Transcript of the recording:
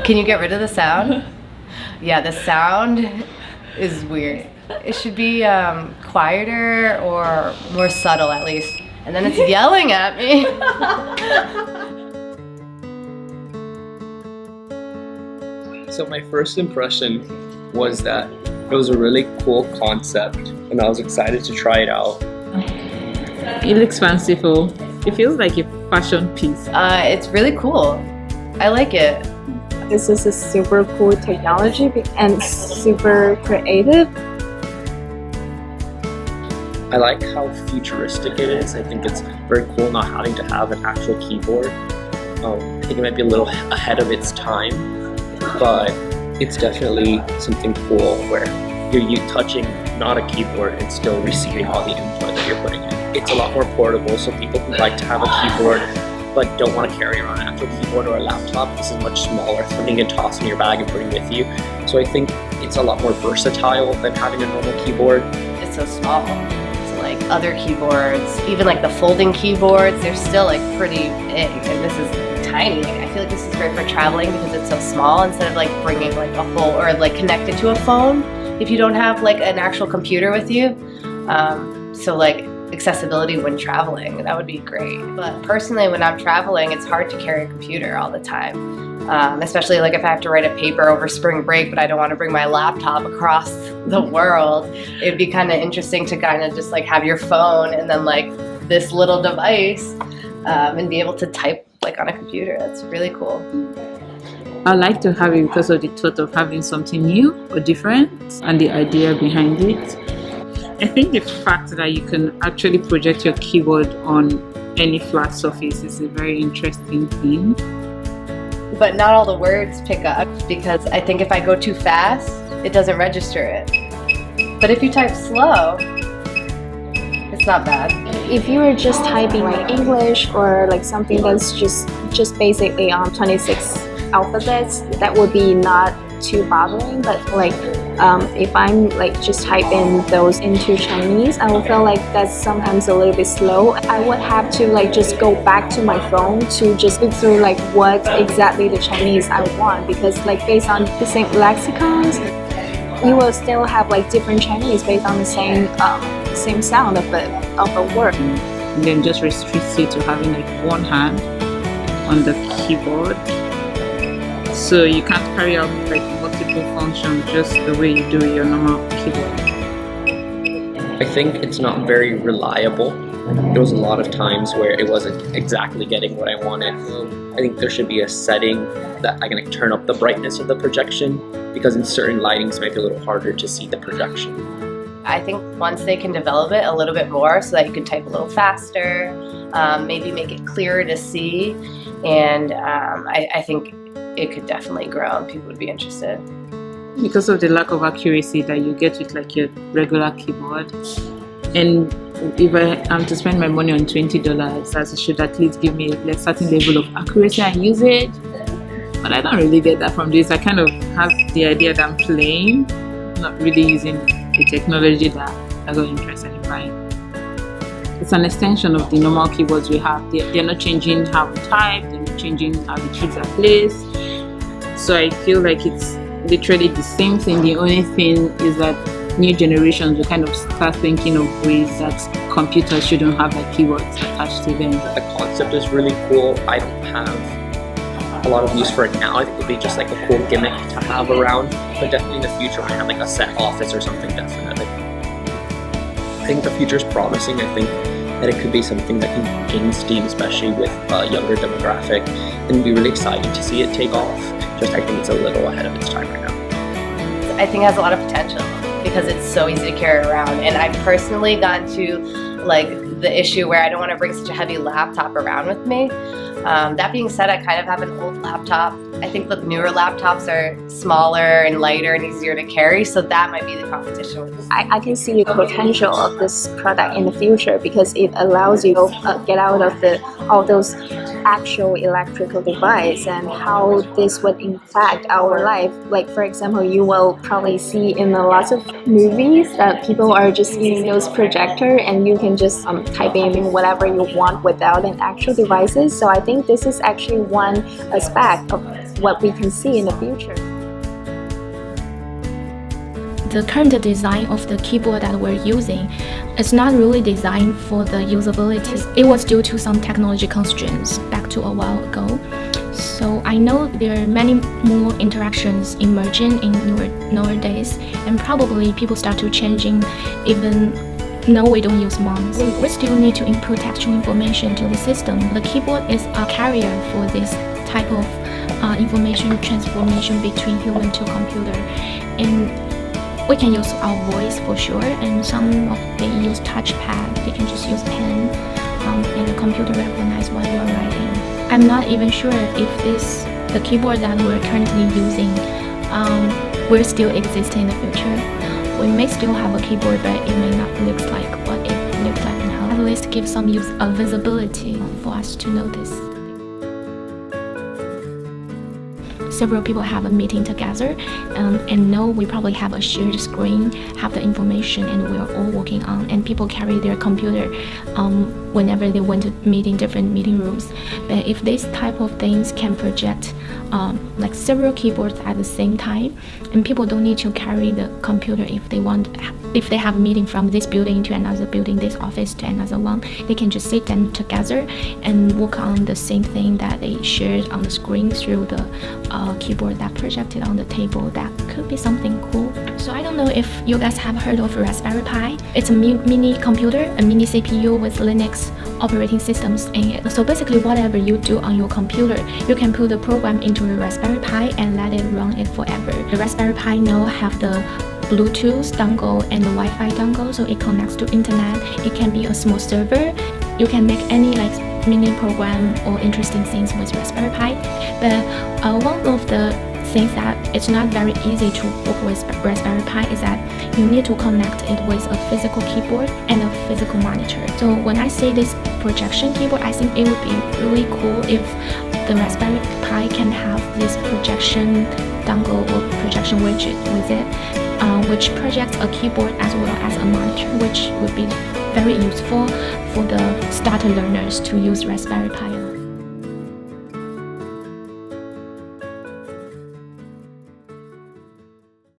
Can you get rid of the sound? Yeah, the sound is weird. It should be quieter or more subtle at least. And then it's yelling at me. So my first impression was that it was a really cool concept and I was excited to try it out. It looks fanciful. It feels like a fashion piece. It's really cool. I like it. This is a super cool technology and super creative. I like how futuristic it is. I think it's very cool not having to have an actual keyboard. I think it might be a little ahead of its time, but it's definitely something cool where you're touching not a keyboard and still receiving all the input that you're putting in. It's a lot more portable, so people who like to have a keyboard but don't want to carry around an actual keyboard or a laptop, this is much smaller, something you can toss in your bag and bring with you. So I think it's a lot more versatile than having a normal keyboard. It's so small. So like other keyboards, even like the folding keyboards, they're still like pretty big, and this is tiny. I feel like this is great for traveling because it's so small, instead of like bringing like a whole, or like connected to a phone if you don't have like an actual computer with you. So like accessibility when traveling, that would be great. But personally, when I'm traveling, it's hard to carry a computer all the time, especially like if I have to write a paper over spring break but I don't want to bring my laptop across the world. It'd be kind of interesting to kind of just like have your phone and then like this little device and be able to type like on a computer. That's really cool. I like to have it because of the thought of having something new or different and the idea behind it. I think the fact that you can actually project your keyboard on any flat surface is a very interesting thing. But not all the words pick up, because I think if I go too fast, it doesn't register it. But if you type slow, it's not bad. If you were just typing like English or like something that's just basically on 26 alphabets, that would be not too bothering. But like if I'm like just typing those into Chinese, I will feel like that's sometimes a little bit slow. I would have to like just go back to my phone to just look through like what exactly the Chinese I want, because like based on the same lexicons, you will still have like different Chinese based on the same sound of a word. And then just restrict it to having like one hand on the keyboard, so you can't carry out like multiple functions just the way you do your normal keyboard. I think it's not very reliable. There was a lot of times where it wasn't exactly getting what I wanted. I think there should be a setting that I can turn up the brightness of the projection, because in certain lightings it might be a little harder to see the projection. I think once they can develop it a little bit more so that you can type a little faster, maybe make it clearer to see, and I think it could definitely grow and people would be interested. Because of the lack of accuracy that you get with like your regular keyboard, and if I am to spend my money on $20, that it should at least give me a certain level of accuracy and usage. But I don't really get that from this. I kind of have the idea that I'm playing, not really using the technology that I got interested in buying. It's an extension of the normal keyboards we have. They're not changing how we type, they're not changing how the keys are placed. So I feel like it's literally the same thing. The only thing is that new generations will kind of start thinking of ways that computers shouldn't have like keyboards attached to them. The concept is really cool. I don't have a lot of use for it now. I think it would be just like a cool gimmick to have around, but definitely in the future when I have like a set office or something, definitely. I think the future is promising. I think that it could be something that can gain steam, especially with a younger demographic, and it'd be really exciting to see it take off. Just I think it's a little ahead of its time right now. I think it has a lot of potential because it's so easy to carry around, and I've personally gotten to like the issue where I don't want to bring such a heavy laptop around with me. That being said, I kind of have an old laptop. I think the newer laptops are smaller and lighter and easier to carry, so that might be the competition. I can see the potential of this product in the future because it allows you to get out of all those actual electrical device and how this would impact our life. Like for example, you will probably see in a lot of movies that people are just using those projector and you can just type in whatever you want without an actual devices. So I think this is actually one aspect of what we can see in the future. The current design of the keyboard that we're using is not really designed for the usability. It was due to some technology constraints back to a while ago. So I know there are many more interactions emerging in nowadays, and probably people start to changing even though we don't use mouse. We still need to input textual information to the system. The keyboard is a carrier for this type of information transformation between human to computer. And we can use our voice for sure, and some of they use touchpad. They can just use pen, and the computer recognize what you are writing. I'm not even sure if the keyboard that we're currently using will still exist in the future. We may still have a keyboard, but it may not look like what it looks like now. At least give some visibility for us to notice. Several people have a meeting together, and know we probably have a shared screen, have the information, and we're all working on. And people carry their computer whenever they want to meet in different meeting rooms. But if this type of things can project like several keyboards at the same time, and people don't need to carry the computer if they have a meeting from this building to another building, this office to another one, they can just sit them together and work on the same thing that they shared on the screen through the keyboard that projected on the table. That could be something cool. So I don't know if you guys have heard of Raspberry Pi. It's a mini computer, a mini CPU with Linux operating systems in it. So basically whatever you do on your computer, you can put the program into a Raspberry Pi and let it run it forever. The Raspberry Pi now have the Bluetooth dongle and the Wi-Fi dongle, so it connects to internet. It can be a small server. You can make any like mini program or interesting things with Raspberry Pi. But one of the things that it's not very easy to work with Raspberry Pi is that you need to connect it with a physical keyboard and a physical monitor. So when I say this projection keyboard, I think it would be really cool if the Raspberry Pi can have this projection dongle or projection widget with it, which projects a keyboard as well as a monitor, which would be very useful for the starter learners to use Raspberry Pi.